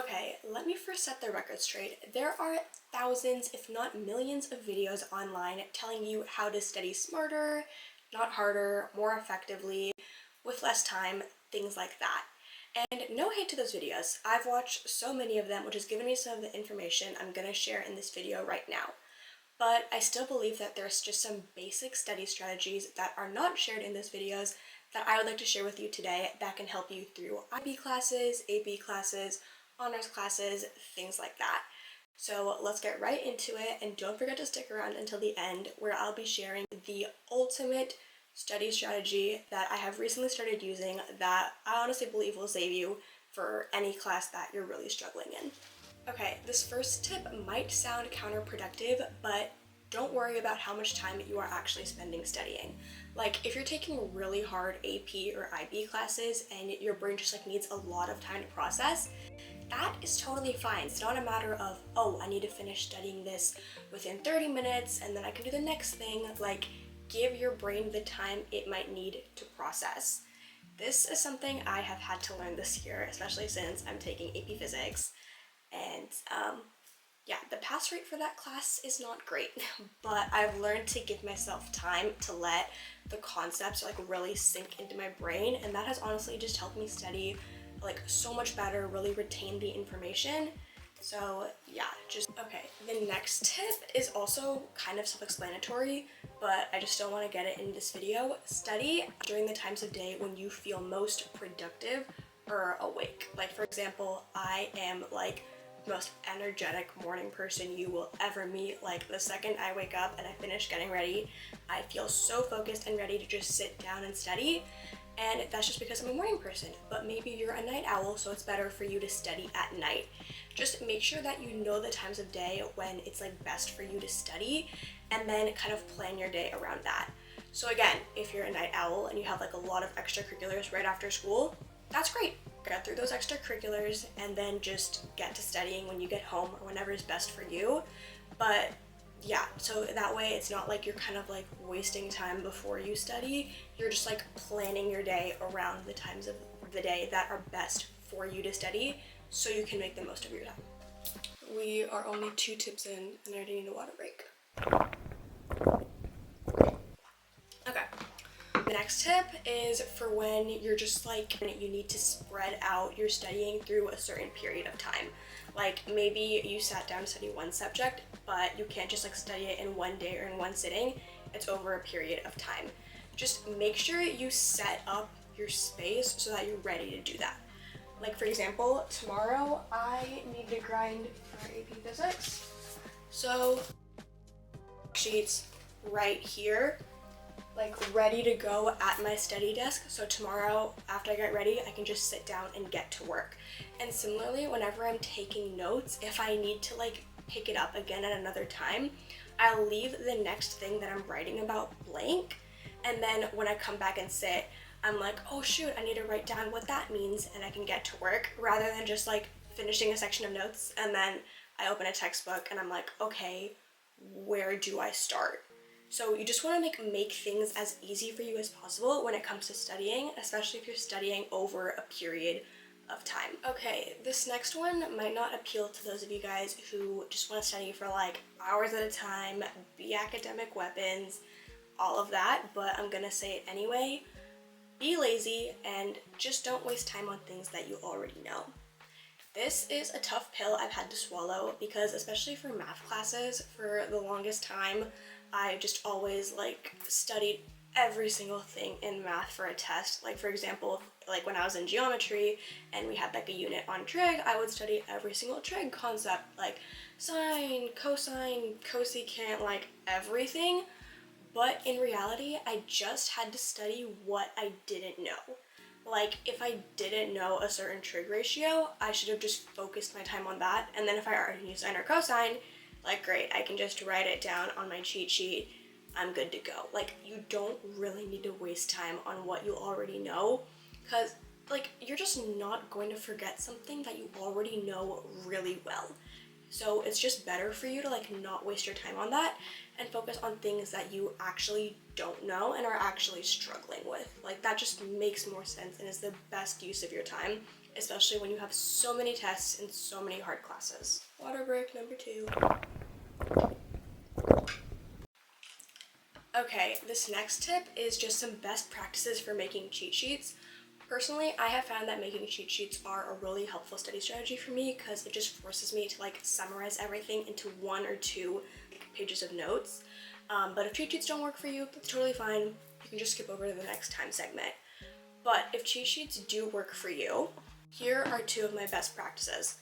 Okay, let me first set the record straight. There are thousands, if not millions, of videos online telling you how to study smarter, not harder, more effectively, with less time, things like that. And no hate to those videos. I've watched so many of them, which has given me some of the information I'm going to share in this video right now. But I still believe that there's just some basic study strategies that are not shared in those videos that I would like to share with you today that can help you through IB classes, AP classes, honors classes, things like that. So let's get right into it, and don't forget to stick around until the end where I'll be sharing the ultimate study strategy that I have recently started using that I honestly believe will save you for any class that you're really struggling in. Okay, this first tip might sound counterproductive, but don't worry about how much time you are actually spending studying. Like, if you're taking really hard AP or IB classes and your brain just needs a lot of time to process, that is totally fine. It's not a matter of, oh, I need to finish studying this within 30 minutes and then I can do the next thing. Like, give your brain the time it might need to process. This is something I have had to learn this year, especially since I'm taking AP Physics. And yeah, the pass rate for that class is not great, but I've learned to give myself time to let the concepts really sink into my brain, and that has honestly just helped me study so much better, really retain the information. So yeah, okay. The next tip is also kind of self-explanatory, but I just still want to get it in this video. Study during the times of day when you feel most productive or awake. Like, for example, I am most energetic morning person you will ever meet. Like, the second I wake up and I finish getting ready, I feel so focused and ready to just sit down and study. And that's just because I'm a morning person, but maybe you're a night owl, so it's better for you to study at night. Just make sure that you know the times of day when it's best for you to study, and then kind of plan your day around that. So again, if you're a night owl and you have a lot of extracurriculars right after school, that's great. Get through those extracurriculars and then just get to studying when you get home or whenever is best for you. But yeah, so that way it's not you're kind of wasting time before you study. You're just planning your day around the times of the day that are best for you to study so you can make the most of your time. We are only 2 tips in and I already need a water break. Okay. The next tip is for when you're just you need to spread out your studying through a certain period of time. Maybe you sat down to study one subject, but you can't just study it in one day or in one sitting. It's over a period of time. Just make sure you set up your space so that you're ready to do that. For example, tomorrow I need to grind for AP Physics. So, sheets right here, ready to go at my study desk. So tomorrow, after I get ready, I can just sit down and get to work. And similarly, whenever I'm taking notes, if I need to pick it up again at another time, I'll leave the next thing that I'm writing about blank. And then when I come back and sit, I'm oh shoot, I need to write down what that means and I can get to work, rather than just finishing a section of notes and then I open a textbook and I'm okay, where do I start? So you just want to make things as easy for you as possible when it comes to studying, especially if you're studying over a period of time. Okay, this next one might not appeal to those of you guys who just want to study for hours at a time, be academic weapons, all of that, but I'm gonna say it anyway. Be lazy and just don't waste time on things that you already know. This is a tough pill I've had to swallow because, especially for math classes, for the longest time, I just always studied every single thing in math for a test. For example, when I was in geometry and we had a unit on trig, I would study every single trig concept, sine, cosine, cosecant, everything. But in reality, I just had to study what I didn't know. If I didn't know a certain trig ratio, I should have just focused my time on that. And then if I already knew sine or cosine, great, I can just write it down on my cheat sheet. I'm good to go. You don't really need to waste time on what you already know, because you're just not going to forget something that you already know really well. So it's just better for you to not waste your time on that and focus on things that you actually don't know and are actually struggling with. That just makes more sense and is the best use of your time especially when you have so many tests and so many hard classes. Water break number 2. Okay, this next tip is just some best practices for making cheat sheets. Personally, I have found that making cheat sheets are a really helpful study strategy for me because it just forces me to like summarize everything into 1 or 2 pages of notes. But if cheat sheets don't work for you, that's totally fine. You can just skip over to the next time segment. But if cheat sheets do work for you, here are 2 of my best practices.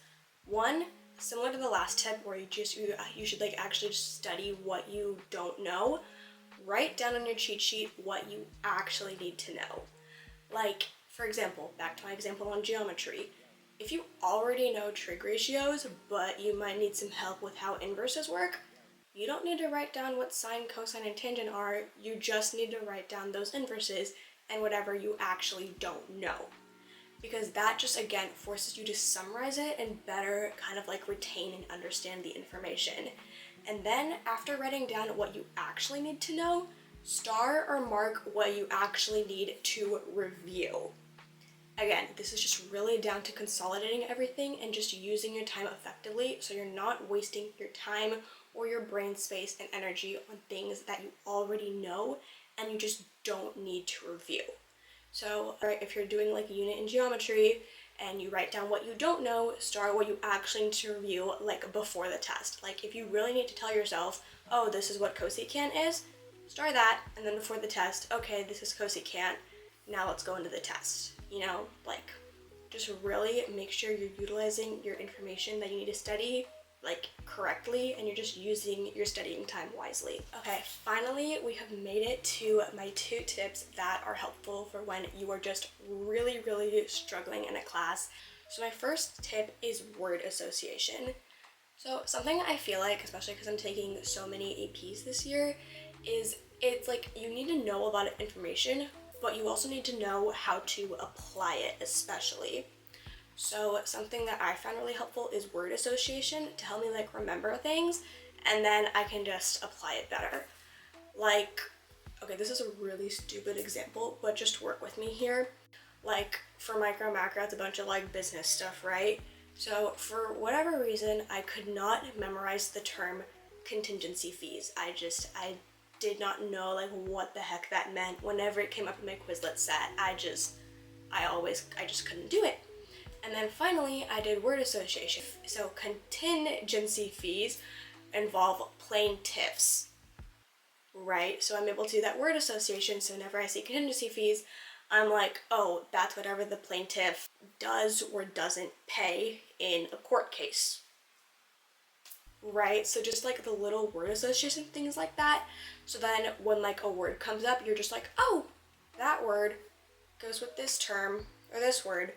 1, similar to the last tip where you should like actually study what you don't know. Write down on your cheat sheet what you actually need to know. Like, for example, back to my example on geometry. If you already know trig ratios, but you might need some help with how inverses work, you don't need to write down what sine, cosine, and tangent are. You just need to write down those inverses and whatever you actually don't know. Because that just, again, forces you to summarize it and better kind of like retain and understand the information. And then after writing down what you actually need to know, star or mark what you actually need to review. Again, this is just really down to consolidating everything and just using your time effectively so you're not wasting your time or your brain space and energy on things that you already know and you just don't need to review. So, if you're doing like a unit in geometry and you write down what you don't know, star what you actually need to review like before the test. Like if you really need to tell yourself, oh, this is what cosecant is, star that, and then before the test, okay, this is cosecant, now let's go into the test. You know, like just really make sure you're utilizing your information that you need to study like correctly and you're just using your studying time wisely. Okay, finally we have made it to my 2 tips that are helpful for when you are just really struggling in a class. So my first tip is word association. So something I feel like, especially because I'm taking so many APs this year, is it's like you need to know a lot of information, but you also need to know how to apply it, especially. So something that I found really helpful is word association to help me like remember things and then I can just apply it better. Like, okay, this is a really stupid example, but just work with me here. Like for micro macro, it's a bunch of like business stuff, right? So for whatever reason, I could not memorize the term contingency fees. I did not know like what the heck that meant. Whenever it came up in my Quizlet set, I just couldn't do it. And then finally, I did word association. So contingency fees involve plaintiffs, right? So I'm able to do that word association. So whenever I see contingency fees, I'm like, oh, that's whatever the plaintiff does or doesn't pay in a court case, right? So just like the little word association things like that. So then when like a word comes up, you're just like, oh, that word goes with this term or this word,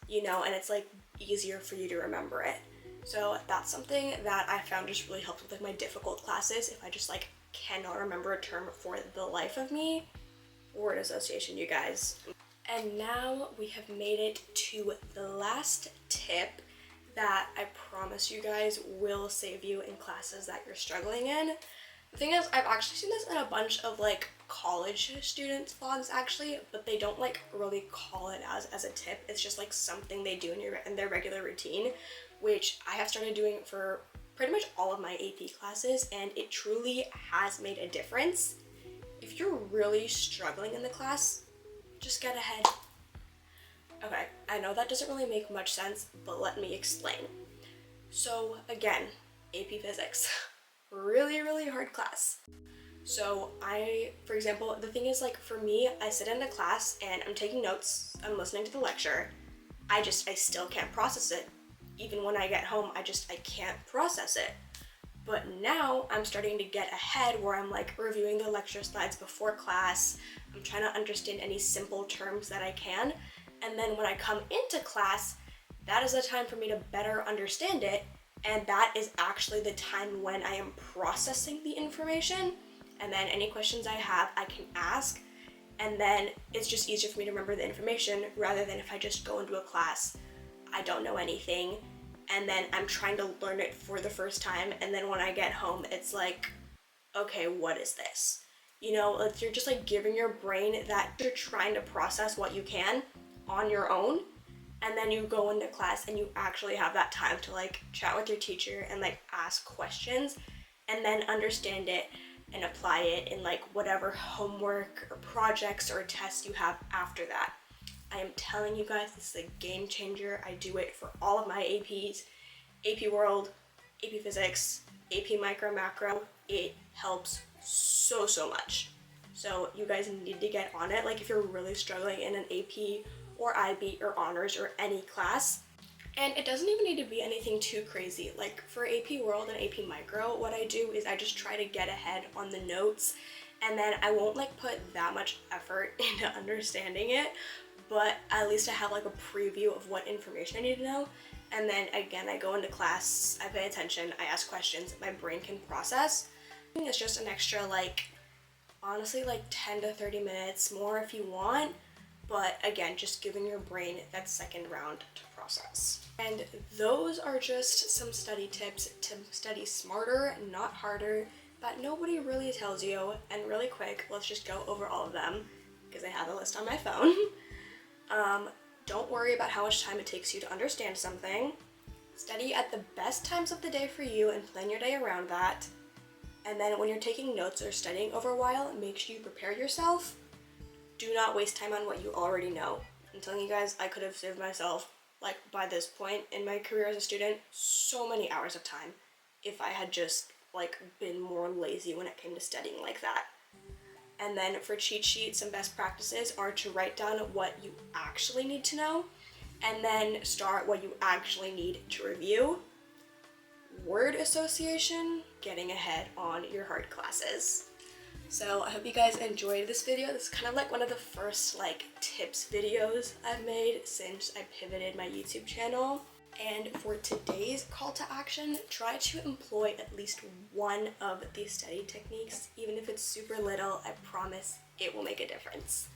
you know, and it's like easier for you to remember it. So that's something that I found just really helped with like my difficult classes. If I just like cannot remember a term for the life of me, word association, you guys. And now we have made it to the last tip that I promise you guys will save you in classes that you're struggling in. The thing is, I've actually seen this in a bunch of like college students vlogs actually, but they don't like really call it as a tip. It's just like something they do in their regular routine, which I have started doing for pretty much all of my AP classes, and it truly has made a difference. If you're really struggling in the class, just get ahead. Okay, I know that doesn't really make much sense, but let me explain. So again, AP Physics. Really hard class. So for example, the thing is like for me, I sit in a class and I'm taking notes, I'm listening to the lecture, I still can't process it. Even when I get home, I can't process it. But now I'm starting to get ahead where I'm like reviewing the lecture slides before class, I'm trying to understand any simple terms that I can, and then when I come into class, that is the time for me to better understand it. And that is actually the time when I am processing the information. And then any questions I have, I can ask. And then it's just easier for me to remember the information rather than if I just go into a class, I don't know anything, and then I'm trying to learn it for the first time. And then when I get home, it's like, okay, what is this? You know, like you're just like giving your brain that you're trying to process what you can on your own. and then you go into class and you actually have that time to like chat with your teacher and like ask questions and then understand it and apply it in like whatever homework or projects or tests you have after that. I am telling you guys, this is a game changer. I do it for all of my APs, AP World, AP Physics, AP Micro Macro. It helps so much. So you guys need to get on it. Like if you're really struggling in an AP or IB or honors or any class, and it doesn't even need to be anything too crazy. Like for AP World and AP Micro, what I do is I just try to get ahead on the notes, and then I won't like put that much effort into understanding it, but at least I have like a preview of what information I need to know. And then again, I go into class, I pay attention, I ask questions, my brain can process. It's just an extra like, honestly like 10 to 30 minutes more if you want, but again, just giving your brain that second round to process. And those are just some study tips to study smarter, not harder, that nobody really tells you. And really quick, let's just go over all of them because I have a list on my phone. Don't worry about how much time it takes you to understand something. Study at the best times of the day for you and plan your day around that. And then when you're taking notes or studying over a while, make sure you prepare yourself. Do not waste time on what you already know. I'm telling you guys, I could have saved myself, like by this point in my career as a student, so many hours of time if I had just like been more lazy when it came to studying like that. And then for cheat sheets, some best practices are to write down what you actually need to know and then start what you actually need to review. Word association, getting ahead on your hard classes. So I hope you guys enjoyed this video. This is kind of like one of the first like tips videos I've made since I pivoted my YouTube channel. And for today's call to action, try to employ at least one of these study techniques. Even if it's super little, I promise it will make a difference.